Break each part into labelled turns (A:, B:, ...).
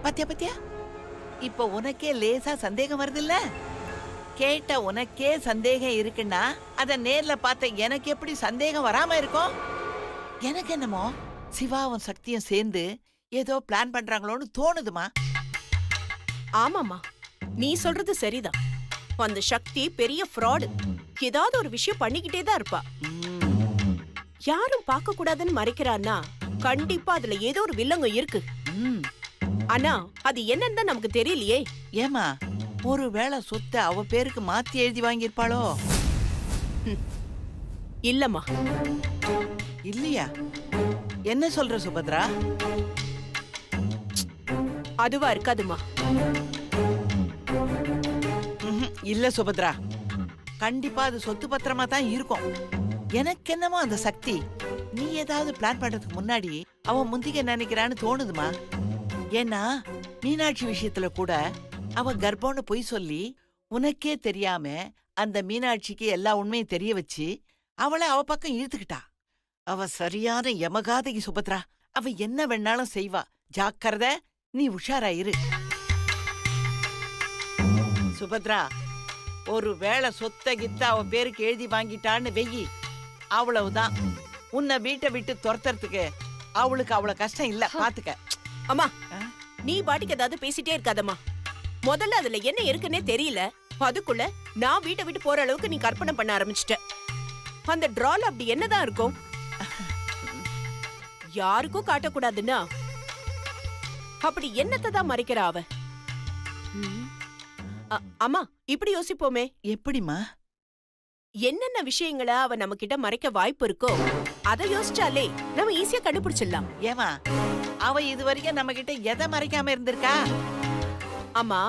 A: பாத்தியா பாத்தியா, இப்ப உனக்கே லேசா சந்தேகம் வருதுல்ல? கேட்ட உனக்கே சந்தேகம் இருக்குன்னா அத நேர்ல பார்த்த எனக்கு எப்படி சந்தேகம் வராம இருக்கும்? எனக்கு என்னமோ சிவாவும் சக்தியும் சேர்ந்து ஏதோ பிளான் பண்றாங்களோன்னு தோணுதுமா.
B: ஆமாமா, நீ சொல்றது சரிதான். அந்த சக்தி பெரிய ஃப்ராடு. ஏதாவது ஒரு விஷயம் பண்ணிக்கிட்டே தான் இருப்பா. யாரும் பார்க்க கூடாதுன்னு மறைக்கிறான்னா கண்டிப்பா அதுல ஏதோ ஒரு வில்லங்க இருக்கு. ஆனா அது என்னன்னு தான் நமக்கு தெரியலையே.
A: ஏமா, ஒருவேளை சொத்தை அவ பேருக்கு மாத்தி எழுதி வாங்கியிருப்பாளோ?
B: இல்லம்மா.
A: இல்லையா? என்ன சொல்ற சுபத்ரா?
B: அதுவா இருக்காதுமா.
A: இல்ல சுபத்ரா, கண்டிப்பா அது சொத்து பத்திரமா தான் இருக்கும். எனக்கு என்னமோ அந்த சக்தி நீ ஏதாவது பிளான் பண்றதுக்கு முன்னாடி அவன் முந்திக்க நினைக்கிறான்னு தோணுதுமா. ஏன்னா மீனாட்சி விஷயத்துல கூட அவ கர்ப்பம்னு பொய் சொல்லி உனக்கே தெரியாம அந்த மீனாட்சிக்கு எல்லா உண்மையும் தெரிய வச்சு அவளை அவ பக்கம் இழுத்துக்கிட்டா. அவ சரியான யமகாதகி சுபத்ரா. அவ என்ன வேணாலும் செய்வா. ஜாக்கிரத, நீ உஷாராயிரு சுபத்ரா. ஒரு வேளை சொத்தை கித்த அவ பேருக்கு எழுதி வாங்கிட்டான்னு வெயி, அவ்வளவுதான். உன்னை வீட்டை விட்டு துரத்துறதுக்கு அவளுக்கு அவ்வளவு கஷ்டம் இல்ல, பாத்துக்க.
B: அம்மா, நீ பாட்டுக்கு ஏதாவது பேசிட்டே இருக்காதம்மா. முதல்ல அதுல என்ன இருக்குன்னே தெரியல, அதுக்குள்ள நான் வீட்டை விட்டு போற அளவுக்கு நீ கற்பனை பண்ண ஆரம்பிச்சிட்ட. அந்த டிரால அப்படி என்னதான் இருக்கும்? யாருக்கும் காட்டக்கூடாதுன்னா அப்படி என்னத்தை தான் மறைக்கிறா அவ? அம்மா, இப்படி யோசிப்போமே.
A: எப்படிமா?
B: என்னென்ன விஷயங்களை அவ நம்ம கிட்ட மறைக்க வாய்ப்பு இருக்கோ அதை யோசிச்சாலே நம்ம ஈஸியா கண்டுபிடிச்சிடலாம்.
A: ஏமா, அவ இதுவரைக்கும் நம்ம கிட்ட எதை மறைக்காம இருந்திருக்கா?
B: ஆமா,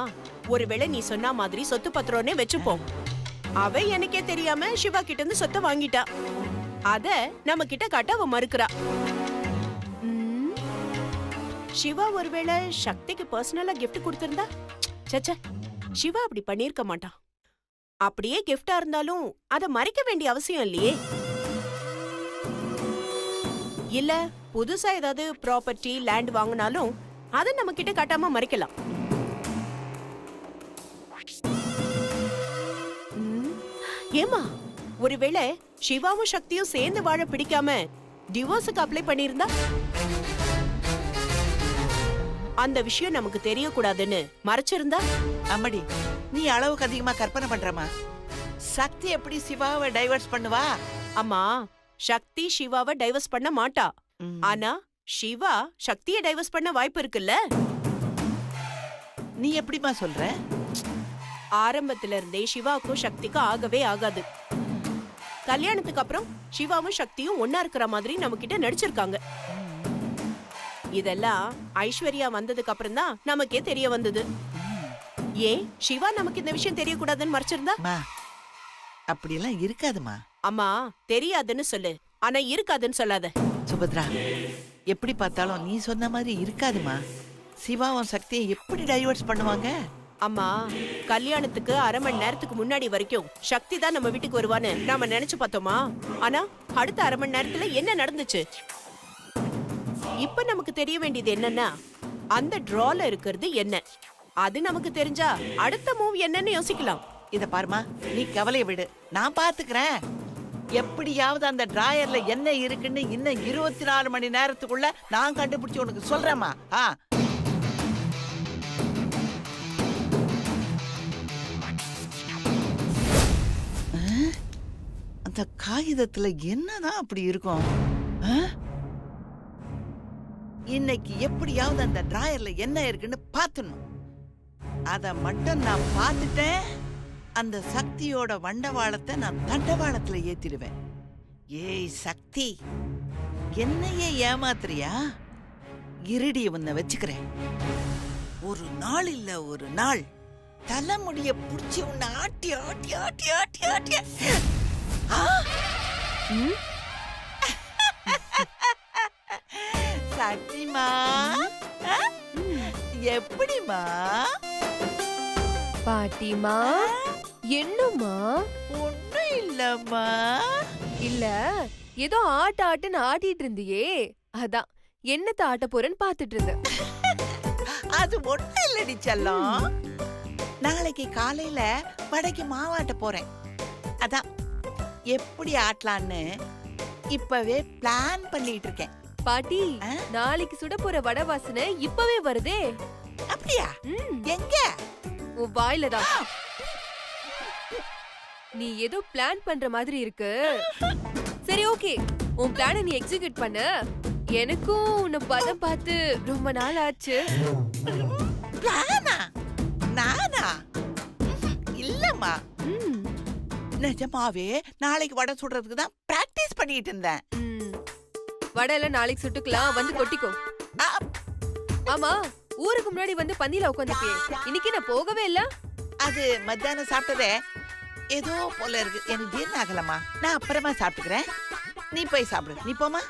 B: ஒருவேளை நீ சொன்ன மாதிரி சொத்து பத்திரம்னே வச்சுப்போம். அவ எனக்கே தெரியாம சிவா கிட்ட இருந்து சொத்தை வாங்கிட்டா. அத நம்ம கிட்ட காட்ட அவ மறுக்கிறா. சிவா ஒருவேளை சக்திக்கு பர்சனலா கிஃப்ட் கொடுத்திருந்தா? சச்சா, சிவா அப்படி பண்ணிருக்க மாட்டான். அப்படியே கிஃப்டா இருந்தாலும் அத மறைக்க வேண்டிய அவசியம் இல்லையே. இல்ல புதுசா ஏதாவது ப்ராப்பர்ட்டி லேண்ட் வாங்கினாலும் அத நம்ம கிட்ட காட்டாம மறைக்கலாம். ஏமா, ஒருவேளை சிவாவும் சக்தியும் சேர்ந்து வாழ பிடிக்காம டிவோர்ஸுக்கு அப்ளை பண்ணிருந்தா? அந்த விஷயம் நமக்கு தெரியக்கூடாதுன்னு மறைச்சிருந்தா?
A: அம்மடி, நீ அளவுக்கு அதிகமா கற்பனை பண்றமா. சக்தி எப்படி சிவாவை டைவர்ஸ் பண்ணுவா?
B: அம்மா, சக்தி சிவாவை டைவர்ஸ் பண்ண மாட்டா. ஆனா சிவா சக்தியை டைவர்ஸ் பண்ண வாய்ப்பு இருக்குல்ல?
A: நீ எப்படிமா சொல்ற?
B: ஆரம்பத்துல இருந்தே சிவாவுக்கும் சக்திக்கும் ஆகவே ஆகாது. கல்யாணத்துக்கு அப்புறம் சிவாவும் சக்தியும் ஒன்னா இருக்கிற மாதிரி நம்ம கிட்ட நடிச்சிருக்காங்க. இதெல்லாம் ஐஸ்வர்யா வந்ததுக்கு அப்புறம் தான் நமக்கே தெரிய வந்தது. ஏன் சிவா நமக்கு இந்த விஷயம் தெரியக்கூடாதுன்னு மறைச்சிருந்தா?
A: அப்படியெல்லாம் இருக்காதுமா.
B: அம்மா, தெரியாதுன்னு சொல்லு, ஆனா இருக்காதுன்னு சொல்லாத.
A: சுபத்ரா, எப்படி பார்த்தாலும் நீ சொன்ன மாதிரி இருக்காதுமா. சிவாவும் சக்தியை எப்படி டைவர்ஸ் பண்ணுவாங்க?
B: அம்மா, கல்யாணத்துக்கு அரை மணி நேரத்துக்கு முன்னாடி வரைக்கும் சக்தி தான் நம்ம வீட்டுக்கு வருவான்னு நாம நினைச்சு பார்த்தோமா? ஆனா அடுத்த அரை மணி நேரத்துல என்ன நடந்துச்சு? இப்ப நமக்கு தெரிய வேண்டியது என்னன்னா அந்த டிரால இருக்கிறது என்ன. அது நமக்கு தெரிஞ்சா அடுத்த மூவ் என்னன்னு யோசிக்கலாம்.
A: இத பாருமா, நீ கவலையை விடு, நான் பாத்துக்கிறேன். எப்படியாவது அந்த டிராயர்ல என்ன இருக்குன்னு இன்னும் 24 மணி நேரத்துக்குள்ள நான் கண்டுபிடிச்சு உனக்கு சொல்றேம்மா. அந்த காகிதத்துல என்னதான் அப்படி இருக்கும்? ஆ? இன்னைக்கு எப்படியாவது அந்த டிராயர்ல என்ன இருக்குன்னு பாத்துணும். அத மட்டும் நான் பார்த்துட்டேன், அந்த சக்தியோட வண்டவாளத்தை நான் தண்டவாளத்துல ஏத்திடுவேன். ஏய் சக்தி, என்னையே ஏமாத்துறியா? இருடி, உன்னை வச்சுக்கிறேன். ஒரு நாள் இல்ல ஒரு நாள் தலைமுடிய புடிச்சு உன்னை ஆட்டி ஆட்டி ஆட்டி ஆட்டி ஆட்டி ஆ! சக்திமா, ஆ? எப்படிமா?
C: பாட்டிமா, என்னம்மா?
A: ஒண்ணும் இல்லம்மா.
C: இல்ல, ஏதோ ஆட்டுன்னு ஆட்டிட்டு இருந்தியே, அதான் என்னத்த ஆட்ட போறேன்னு பாத்துட்டு இருந்தேன்.
A: அது ஒண்ணும் இல்லடி செல்லம். நாளைக்கு காலையில வடைக்கு மாவாட்ட போறேன். அதான் எப்படி ஆட்டலான்னு இப்பவே பிளான் பண்ணிட்டு இருக்கேன்.
C: பாட்டி,
A: ஆ?
C: நாளைக்கு சுட போற வடை வாசனை இப்பவே வருதே.
A: அப்படியா?
C: ம்,
A: எங்க?
C: உன் வாயிலதான். நீ ஏதோ பிளான் பண்ற மாதிரி இருக்கு. சரி, ஓகே, உன் பிளானை நீ எக்ஸிக்யூட் பண்ண. எனக்கும் உன்னை பதம் பார்த்து ரொம்ப நாள் ஆச்சு.
A: பிளானா? நானா? இல்லம்மா,
C: ம்,
A: நிஜமாவே நாளைக்கு வடை சுடுறதுக்கு தான் பிராக்டிஸ் பண்ணிட்டு இருந்தேன்.
C: ம். வடை எல்லாம் நாளைக்கு சுட்டுக்கலாம், வந்து கொட்டிக்கோ.
A: ஆ,
C: ஆமா, ஊருக்கு முன்னாடி வந்து பந்தியில உட்காந்துப்பியே, இன்னைக்கு நான் போகவே இல்ல.
A: அது மத்தியானம் சாப்பிட்டதே ஏதோ போல இருக்கு, எனக்கு ஜீரணம் ஆகலம்மா. நான் அப்புறமா சாப்பிட்டுக்கிறேன். நீ போய் சாப்பிடு. நீ போமா,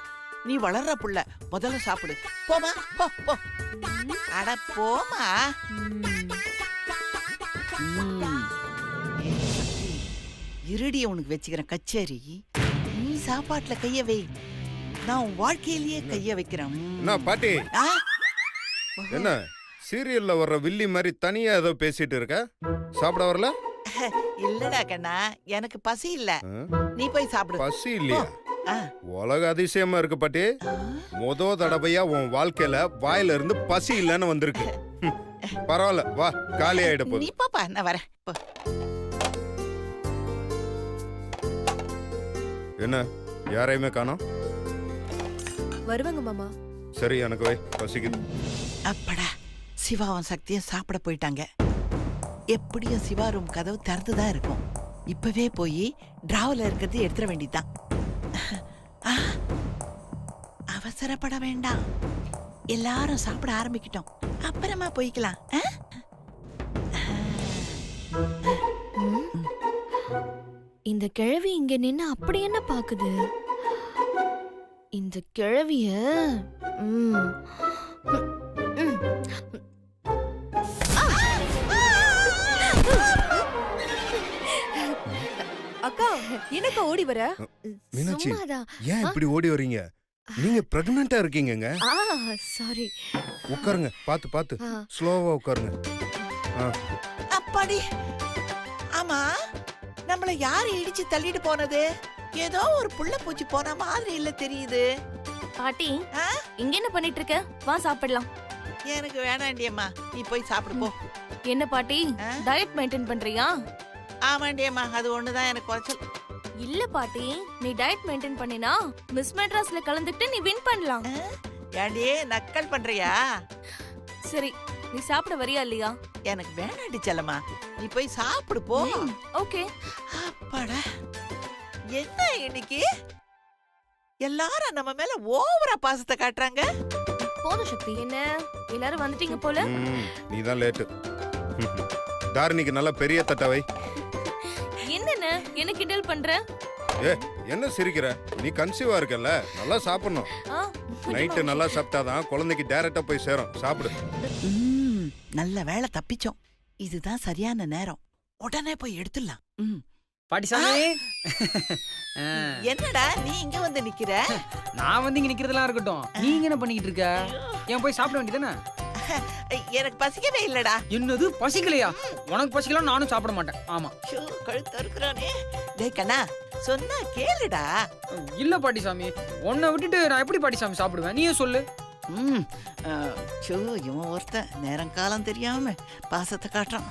A: நீ வளர்ற புள்ள, முதல்ல சாப்பிடு. போமா, போ போ. அட போமா. ஏய் சக்தி, இருடி, உனக்கு வச்சுக்கிறேன் கச்சேரி. நீ சாப்பாட்டுல கைய வை, நான் உன் வாழ்க்கையிலேயே கைய வைக்கிறேன்.
D: என்ன பாட்டி,
A: ஆ?
D: என்ன சீரியல்ல வர்ற வில்லி மாதிரி தனியா ஏதோ பேசிட்டு இருக்க? சாப்பிட வரல?
A: இல்லடா கண்ணா, எனக்கு பசி இல்ல.
D: ஆ?
A: நீ போய் சாப்பிடு.
D: பசி இல்லையா?
A: ஆ.
D: உலக அதிசயமா இருக்கு பாட்டி.
A: ஆ?
D: மொத தடவையா உன் வாழ்க்கையில வாயில இருந்து பசி இல்லைன்னு வந்திருக்கு. பரவாயில்ல, வா, காலி ஆயிட
A: நீ
D: போகுது.
A: பாப்பா, நான் வரேன். போ.
D: என்ன யாரையுமே காணோம்?
C: வருவாங்க மாமா.
D: சரி, எனக்கு வை, பசிக்குது.
A: அப்படா, சிவாவும் சக்தியும் சாப்பிட போயிட்டாங்க. எப்படியும் சிவா ரூம் கதவு திறந்துதான் இருக்கும். இப்பவே போய் டிராவல இருக்கிறது எடுத்துட வேண்டியதுதான். ஆ, அவசரப்பட வேண்டாம், எல்லாரும் சாப்பிட ஆரம்பிக்கிட்டோம், அப்புறமா போய்க்கலாம். ஆ?
E: இந்த கிழவி இங்க நின்னு அப்படி என்ன பாக்குது? இந்த கிழவிய ம், ம், ம்.
C: அக்கா, என்னக்கா ஓடி வர?
D: மீனாட்சி,
E: சும்மாதான்.
D: ஏன் இப்படி ஓடி வர்றீங்க? நீங்க பிரெக்னண்டா இருக்கீங்கங்க.
E: சாரி.
D: உட்காருங்க, பாத்து பாத்து
E: ஆ.
D: ஸ்லோவா உட்காருங்க. ஆ.
A: அப்பாடி, ஆமா, நம்மள யாரு இடிச்சு தள்ளிட்டு போனது? ஏதோ ஒரு புள்ள பூச்சி போன மாதிரி இல்ல தெரியுது.
E: பாட்டி,
A: ஆ?
E: இங்க என்ன பண்ணிட்டு இருக்க? வா சாப்பிடலாம்.
A: எனக்கு வேணாண்டியம்மா, நீ போய் சாப்பிடு போ.
E: என்ன பாட்டி,
A: ஆ?
E: டயட் மெயின்டைன் பண்றியா?
A: ஆமாண்டியம்மா, அது ஒண்ணுதான் எனக்கு குறைச்சல்.
E: இல்ல பாட்டி, நீ டயட் மெயின்டைன் பண்ணினா மிஸ் மெட்ராஸ்ல கலந்துட்டு நீ வின் பண்ணலாம்.
A: ஏண்டி நக்கல் பண்றியா?
E: சரி, நீ சாப்பிட வரியா இல்லையா?
A: எனக்கு வேணாண்டி செல்லம்மா, நீ போய் சாப்பிடு போ.
E: ஓகே.
A: அப்பாடா, என்ன இன்னைக்கு எல்லாரும் நம்ம மேல ஓவரா பாசத்தை காட்டுறாங்க.
E: போதும் சக்தி. என்ன எல்லாரும் வந்துட்டீங்க போல?
D: நீதான் லேட்டு. தாரணிக்கு நல்ல பெரிய தட்டவை.
E: என்னென்ன என்ன கிண்டல் பண்ற?
D: ஏ, என்ன சிரிக்கிற? நீ கன்சீவா இருக்கல்ல, நல்லா சாப்பிடணும்.
E: ஆ,
D: நைட்டு நல்லா சாப்பிட்டாதான் குழந்தைக்கு டைரக்டா போய் சேரும். சாப்பிடு.
A: நல்ல வேளை தப்பிச்சோம். இதுதான் சரியான நேரம், உடனே போய் எடுத்துடலாம்.
F: பாட்டிசாமி,
A: என்னடா நீ இங்க வந்து நிக்கிற?
F: நான் வந்து இங்க நிக்கிறதெல்லாம் இருக்கட்டும், நீங்க என்ன பண்ணிக்கிட்டு இருக்க? ஏன் போய் சாப்பிட வேண்டியதானே?
A: எனக்கு பசிக்கவே இல்லடா.
F: என்னது பசிக்கலையா? உனக்கு பசிக்கலாம், நானும் சாப்பிட மாட்டேன். ஆமா.
A: கழுத்து இருக்கிறானே. டேய் கண்ணா, சொன்னா கேளுடா.
F: இல்ல பாட்டிசாமி, உன்னை விட்டுட்டு நான் எப்படி பாட்டிசாமி சாப்பிடுவேன்? நீயே சொல்லு.
A: இவன் ஒருத்தன் நேரம் காலம் தெரியாம பாசத்தை காட்டுறான்.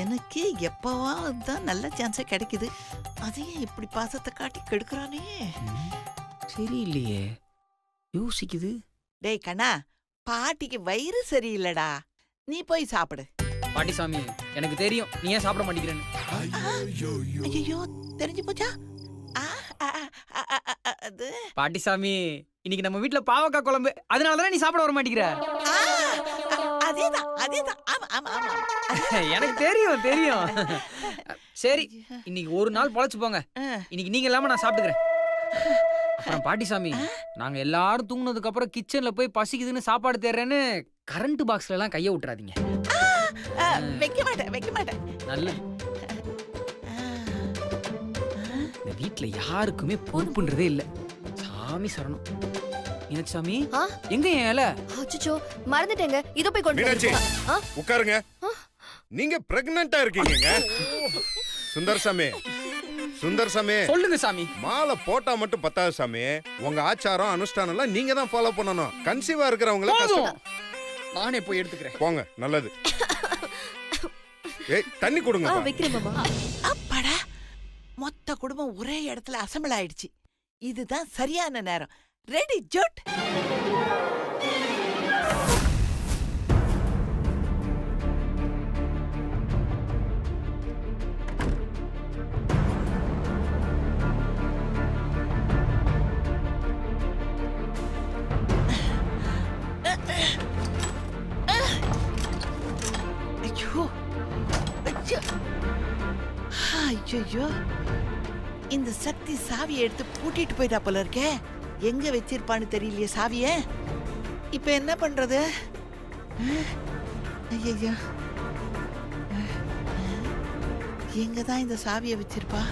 A: எனக்கு எப்பவாவது தான் நல்ல சான்ஸே கிடைக்குது. அதையும் இப்படி பாசத்தை காட்டி கெடுக்கிறானே.
F: சரியில்லையே, யோசிக்குது.
A: டேய் கண்ணா, பாட்டிக்கு வயிறு சரியில்லடா, நீ போய் சாப்பிடு.
F: பாட்டி சாமி, எனக்கு தெரியும் நீ ஏன் சாப்பிட மாட்டேங்கிறேன்னு.
A: ஐயோ, தெரிஞ்சு போச்சா? ஆ, ஆ, ஆ, ஆ, ஆ, ஆ, அது
F: பாட்டி சாமி, இன்னைக்கு நம்ம வீட்ல பாவக்காய் குழம்பு, அதனாலதான் நீ சாப்பிட வர மாட்டேங்கிற.
A: ஆ, அதேதான் அதேதான். ஆமா ஆமா ஆமா.
F: எனக்கு தெரியும் தெரியும். சரி, இன்னைக்கு ஒரு நாள் பொழைச்சு போங்க. இன்னைக்கு நீங்க இல்லாம நான் சாப்பிட்டுக்கிறேன். அப்புறம் பாட்டி சாமி, நாங்க எல்லாரும் தூங்குனதுக்கு அப்புறம் கிச்சன்ல போய் பசிக்குதுன்னு சாப்பாடு தேடுறேன்னு கரண்ட் பாக்ஸ்ல எல்லாம் கைய விட்டுறாதீங்க.
A: வைக்க மாட்டேன் வைக்க மாட்டேன்.
F: நல்லது. இந்த வீட்ல யாருக்குமே பொறுப்புன்றதே இல்ல. சாமி சரணம். மீனாட்சி சாமி, எங்க என் இலை?
E: அச்சச்சோ, மறந்துட்டேங்க. இதோ போய் கொண்டு
D: மீனாட்சி,
E: ஆ?
D: உட்காருங்க. நீங்க பிரெக்னண்டா இருக்கீங்க. சுந்தர்சாமி, சுந்தர்சாமி,
F: சொல்லுங்க சாமி.
D: மாலை போட்டா மட்டும் பத்தாது சாமி. உங்க ஆச்சாரம் அனுஷ்டானம் எல்லாம் நீங்க தான் ஃபாலோ பண்ணணும். கன்சீவா இருக்கிறவங்கள
F: போதும். நானே போய் எடுத்துக்கிறேன்.
D: போங்க, நல்லது. ஏய், தண்ணி கொடுங்க.
E: வைக்கிறேன் மாமா.
A: அப்பாடா, மொத்த குடும்பம் ஒரே இடத்துல அசம்பிள் ஆயிடுச்சு. இதுதான் சரியான நேரம். Ready Zord. ஐயோ, ஐயோ, இந்த சக்தி சாவியை எடுத்து பூட்டிட்டு போயிட்டா போல இருக்கே. எங்க வச்சிருப்பான்னு தெரியலையே சாவிய. இப்ப என்ன பண்றது? ஐயோ, எங்கதான் இந்த சாவியை வச்சிருப்பா?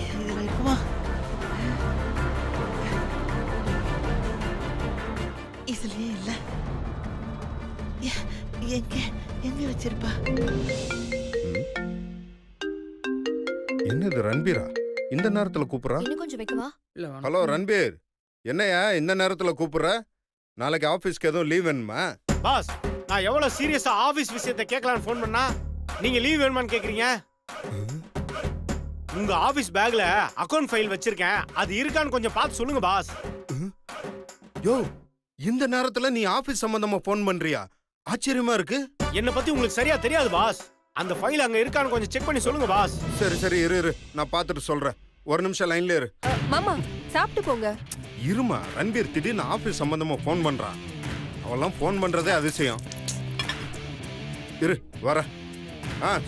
A: இதுல இருக்குமா? இதுலயே இல்ல. எங்க எங்க வச்சிருப்பா?
D: என்னது ரன்பீரா இந்த நேரத்துல கூப்பிடுறா?
E: இன்னும் கொஞ்சம் வைக்கவா?
F: இல்ல வேணாம்.
D: ஹலோ ரன்பீர், என்னையா இந்த நேரத்துல கூப்பிடுற? நாளைக்கு ஆபீஸ்க்கு எதுவும் லீவ் வேணுமா?
G: பாஸ், நான் எவ்வளவு சீரியஸா ஆபீஸ் விஷயத்தை கேட்கலான்னு ஃபோன் பண்ணா நீங்க லீவ் வேணுமான்னு கேக்குறீங்க. உங்க ஆபீஸ் பேக்ல அக்கவுண்ட் ஃபைல் வச்சிருக்கேன், அது இருக்கான்னு கொஞ்சம் பார்த்து சொல்லுங்க பாஸ்.
D: யோ, இந்த நேரத்துல நீ ஆபீஸ் சம்பந்தமா போன் பண்றியா? ஆச்சரியமா இருக்கு.
G: என்ன பத்தி உங்களுக்கு சரியா தெரியாது பாஸ். அந்த ஃபைல் அங்க இருக்கான்னு கொஞ்சம் செக் பண்ணி சொல்லுங்க பாஸ்.
D: சரி சரி, இரு இரு, நான் பார்த்துட்டு சொல்றேன். ஒரு நிமிஷம் லைன்ல இரு.
C: மாமா சாப்பிட்டு போங்க.
D: இருமா, ரன்பீர் திடீர்னு ஆபீஸ் சம்பந்தமா போன் பண்றான். அவெல்லாம் போன் பண்றதே அதிசயம். இரு வர.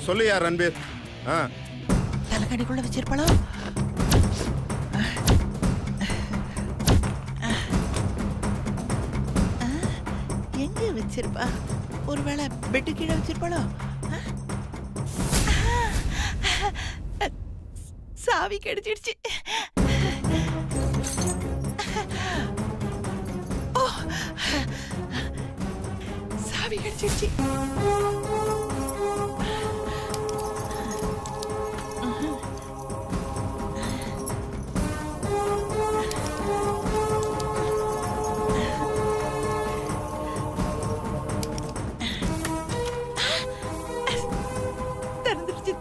D: சொல்லுயா ரன்பீர்.
A: தலைக்கணிக்குள்ள வச்சிருப்பாளோ? எங்க வச்சிருப்பா? ஒருவேளை பெட்டு கீழே வச்சிருப்பாளோ? சாவி கிடைச்சிடுச்சு. ஓ, சாவி கிடைச்சிடுச்சு.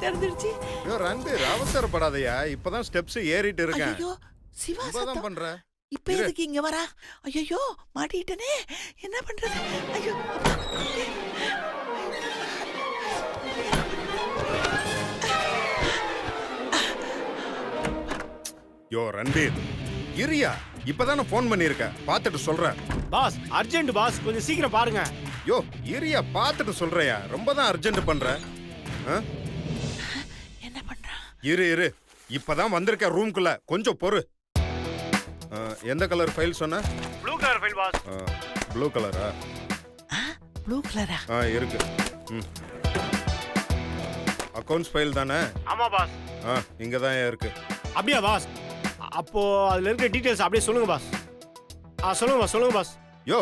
A: திறந்துடுச்சு.
D: யோ ரன்பீர், அவசரப்படாதயா. இப்பதான் ஸ்டெப்ஸ் ஏறிட்டு இருக்கேன்.
A: ஐயோ, சிவா
D: இப்பதான்
A: சத்தம்.
D: பண்ற.
A: இப்ப எதுக்கு இங்க வரா? ஐயோ, மாட்டிட்டனே. என்ன பண்றது? ஐயோ,
D: யோ ரன்பீர், இரியா. இப்பதானே போன் பண்ணிருக்க, பார்த்துட்டு சொல்றேன்.
G: பாஸ், அர்ஜென்ட் பாஸ், கொஞ்சம் சீக்கிரம் பாருங்க.
D: யோ இரியா, பார்த்துட்டு சொல்றயா. ரொம்ப தான் அர்ஜென்ட் பண்ற.
A: என்ன பண்றா?
D: இரு இரு, இப்பதான் வந்திருக்க ரூம்குள்ள, கொஞ்சம் பொறு. எந்த கலர் ஃபைல் சொன்ன?
G: Blue colour file boss.
D: Blue கலரா?
A: ப்ளூ கலரா?
D: இருக்கு. அக்கவுண்ட்ஸ் ஃபைல் தானே?
G: ஆமா பாஸ்.
D: இங்க தான் இருக்கு.
G: அப்படியா பாஸ்? அப்போ அதுல இருக்க டீடைல்ஸ் அப்படியே சொல்லுங்க பாஸ். சொல்லுங்க பாஸ், சொல்லுங்க பாஸ்.
D: யோ,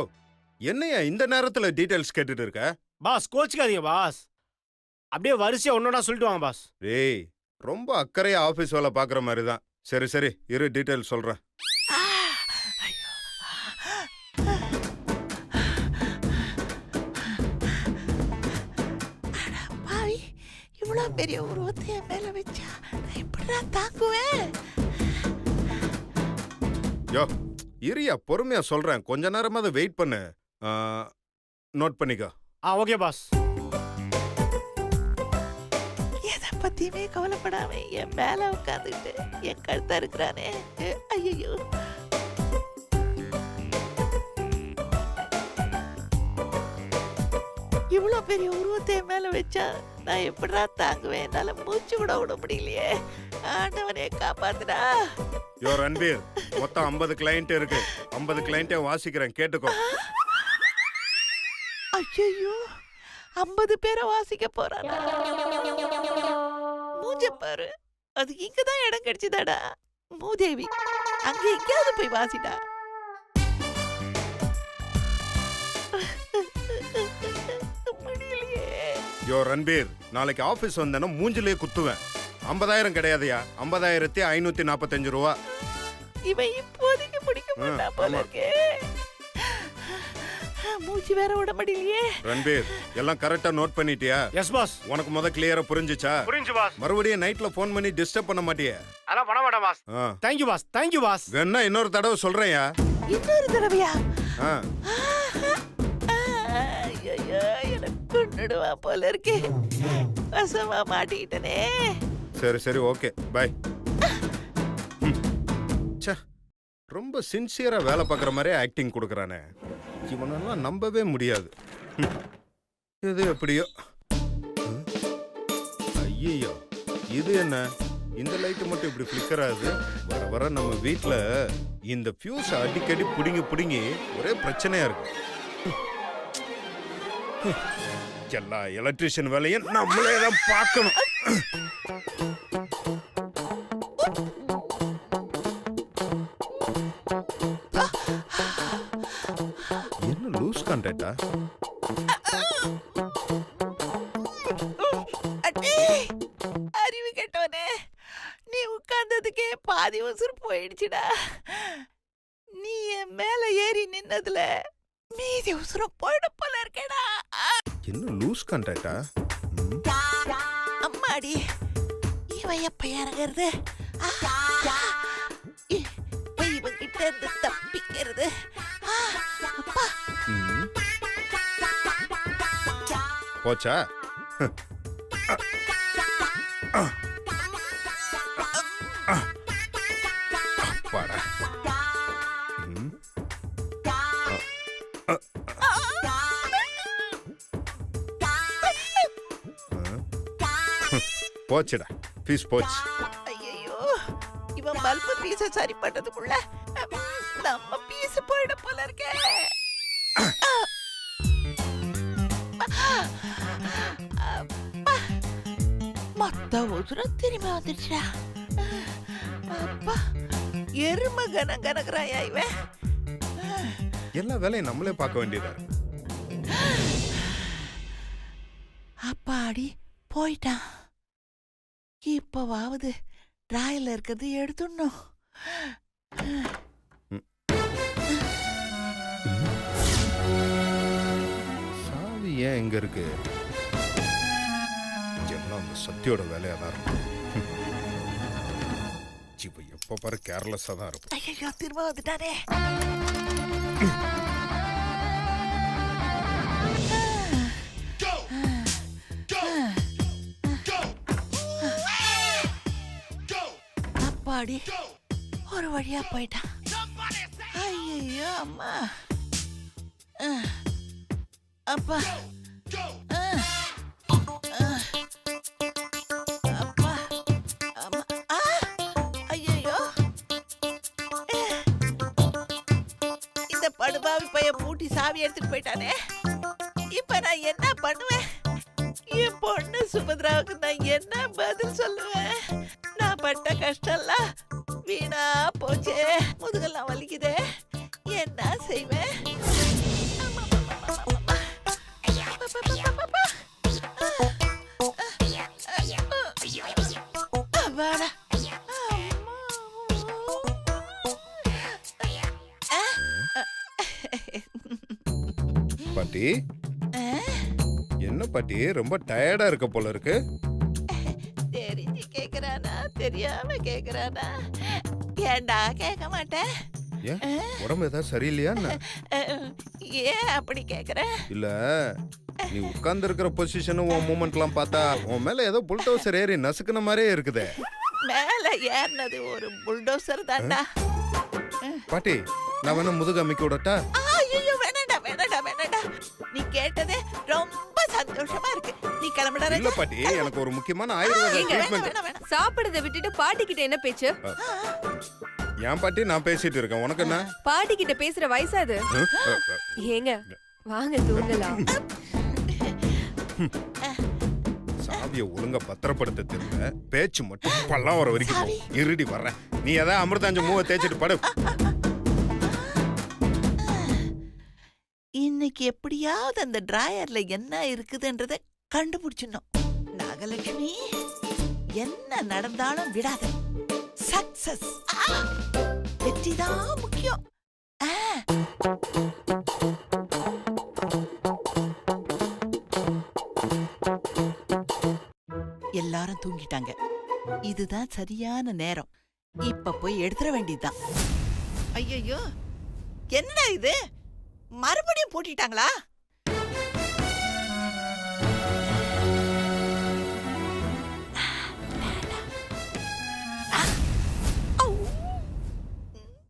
D: என்னையா இந்த நேரத்துல டீடைல்ஸ் கேட்டுட்டு இருக்க?
G: பாஸ் கோச்சிக்காதீங்க பாஸ், அப்படியே வரிசையா ஒன்னொன்னா சொல்லிட்டு வாங்க பாஸ்.
D: டேய், ரொம்ப அக்கறையா ஆபீஸ் வேலை பாக்குற மாதிரி தான். சரி சரி, இரு, டீடைல்ஸ் சொல்றேன்.
A: இவ்வளோ பெரிய உருவத்தை என் மேல வச்சா நான் எப்படிடா தாக்குவேன்?
D: யோ இரியா, பொறுமையா சொல்றேன், கொஞ்ச நேரமாவது வெயிட் பண்ணு. நோட் பண்ணிக்கோ.
G: Okay boss.
A: எதை பத்தியுமே கவலைப்படாம என் மேல உட்காந்துட்டு என் கழுத்தா இருக்கிறானே. ஐயோ, இவ்வளோ பெரிய உருவத்தை என் மேல வச்சா நான் எப்படிடா தாங்குவேன்? என்னால மூச்சு விட முடியலையே. ஆண்டவனே காப்பாத்துடா.
D: யோ ரன்பீர், மொத்தம் 50 கிளைண்ட் இருக்கு. 50 கிளைண்ட்டே வாசிக்கிறேன், கேட்டுக்கோ.
A: ஐயோ, 50 பேரை வாசிக்க போறானா? மூஞ்ச பாரு, அது இங்கதான் இடம் கிடைச்சதாடா. மூதேவி, அங்க எங்கேயாவது போய் வாசிடா. முடியலையே.
D: யோ ரன்பீர், நாளைக்கு ஆபீஸ் வந்தேன்னா மூஞ்சிலே குத்துவேன். 50,000 கிடையாதுயா, 50,545 ரூபா.
A: இவன் இப்போதைக்கு பிடிக்க மாட்டான் போல இருக்கே. மூச்சு வேற விட முடியலையே.
D: ரன்பீர், எல்லாம் கரெக்டா நோட் பண்ணிட்டியா?
G: Yes boss.
D: உனக்கு முத கிளியரா புரிஞ்சுச்சா?
G: புரிஞ்சு பாஸ்.
D: மறுபடியும் நைட்ல போன் பண்ணி டிஸ்டர்ப் பண்ண மாட்டியே?
G: அதெல்லாம் பண்ண மாட்டேன் boss. Thank you boss, thank you boss.
D: வேணா இன்னொரு தடவை சொல்றேன்யா.
A: இன்னொரு தடவையா?
D: ஆ.
A: ஐயோ, எனக்கு கொன்னுடுவா போல இருக்கே. வசமா மாட்டிக்கிட்டனே.
D: சரி சரி, ஓகே, பை. ரொம்ப சின்சியரா வேலை பார்க்குற மாதிரியே ஆக்டிங் கொடுக்குறானே, இவனெல்லாம் நம்பவே முடியாது. இது எப்படியோ. ஐயோ, இது என்ன? இந்த லைட்டு மட்டும் இப்படி ஃபிளிக்கர் ஆகுது. வர வர நம்ம வீட்டில் இந்த ஃபியூஸ் அடிக்கடி பிடுங்கி ஒரே பிரச்சனையா இருக்கு. எல்லா எலக்ட்ரிஷியன் வேலையும் நம்மளே தான் பார்க்கணும். என்ன லூஸ் கான்ட்ராக்டா?
A: அறிவு கெட்டவனே, நீ உட்கார்ந்ததுக்கே பாதி உசுறு போயிடுச்சுடா. நீ என் மேல ஏறி நின்னதுல மீதி உசுறு போயிட போல இருக்கேடா.
D: என்ன லூஸ் கான்ட்ராக்டா?
A: அம்மாடி, இவன் எப்ப இறங்குறது? இவன் கிட்ட இருந்து தப்பிக்கிறது? அப்பா,
D: போச்சா? அப்பாடா. போச்சுடா, பீஸ் போச்சு.
A: ஐயோ, இவன் பல்பு பீஸ சரி பண்றதுக்குள்ள நம்ம பீஸ் போயிட போல இருக்கே. மொத்த உசுரம் திரும்பி வந்துருச்சா? அப்பா, எரும கனக்கிறாயா இவன்?
D: எல்லா வேலையும் நம்மளே பார்க்க வேண்டியதா இருக்கு.
A: அப்பாடி, போயிட்டான். இப்பவாவது டிராயில இருக்கிறது எடுத்துடணும்.
D: சாவி ஏன் எங்க இருக்கு? எல்லாம் அந்த சத்தியோட வேலையா தான் இருக்கும். இவ எப்ப பாரு கேர்லெஸ்ஸா தான் இருக்கும்.
A: ஐயோ, திரும்ப வந்துட்டானே. அப்பாடி, ஒரு வழியா போயிட்டான். ஐயோ அம்மா, அப்பா, அப்பா, அம்மா, ஐயோ, இந்த படுபாவி பையன் பூட்டி சாவி எடுத்துட்டு போயிட்டானே. இப்ப நான் என்ன பண்ணுவேன்? என் பொண்ணு சுபத்ராவுக்கு நான் என்ன பதில் சொல்லுவேன்? நான் பட்ட கஷ்டம்லாம் வீணா போச்சே. முதுகெல்லாம் வலிக்குதே, என்ன செய்வேன்?
D: பாட்டி, என்ன பாட்டி ரொம்ப டயர்டா இருக்க போல இருக்கு?
A: தெரியாம கேக்குறானா? ஏன்டா கேட்க மாட்டேன்?
D: ஏன் உடம்பு ஏதாவது சரியில்லையா என்ன?
A: ஏன் அப்படி கேக்குற?
D: இல்ல நீ உட்கார்ந்து இருக்கிற பொசிஷனும் உன் மூமெண்ட்லாம் பார்த்தா உன் மேல ஏதோ புல்டோசர் ஏறி நசுக்குன மாதிரியே இருக்குதே.
A: மேல ஏறினது ஒரு புல்டோசர் தான்டா.
D: பாட்டி நான் வேணா முதுகு அமைக்க விடட்டா?
A: ஐயோ வேணாடா வேணாடா வேணாடா. நீ கேட்டதே ரொம்ப சந்தோஷமா இருக்கு. நீ கிளம்புடா
D: இல்ல
A: ராஜா.
D: பாட்டி எனக்கு ஒரு முக்கியமான ஆயுர்வேத
C: ஏங்க,
D: ட்ரீட்மெண்ட்.
A: வேணாம் வேணாம்.
C: சாப்பிடுறத விட்டுட்டு பாட்டி கிட்ட என்ன பேச்சு?
D: ஏன் பாட்டி நான் பேசிட்டு இருக்கேன் உனக்கு என்ன?
C: பாட்டி கிட்ட பேசுற வயசா அது? ஏங்க வாங்க தூங்கலாம்.
D: சாவிய ஒழுங்கா பத்திரப்படுத்த தெரியல, பேச்சு மட்டும் பல்லாம் வர வரைக்கும் போகும். இருடி வர்றேன். நீ ஏதாவது அமிர்தாஞ்சு மூவ தேய்ச்சிட்டு படு.
A: இன்னைக்கு எப்படியாவது அந்த டிராயர்ல என்ன இருக்குதுன்றத கண்டுபிடிச்சிடணும். நாகலட்சுமி என்ன நடந்தாலும் விடாத. சக்சஸ் வெற்றிதான் முக்கியம். ஆ. எல்லாரும் தூங்கிட்டாங்க. இதுதான் சரியான நேரம். இப்ப போய் எடுத்துட வேண்டியதுதான். ஐயோ என்னடா இது, மறுபடியும் போட்டிட்டாங்களா?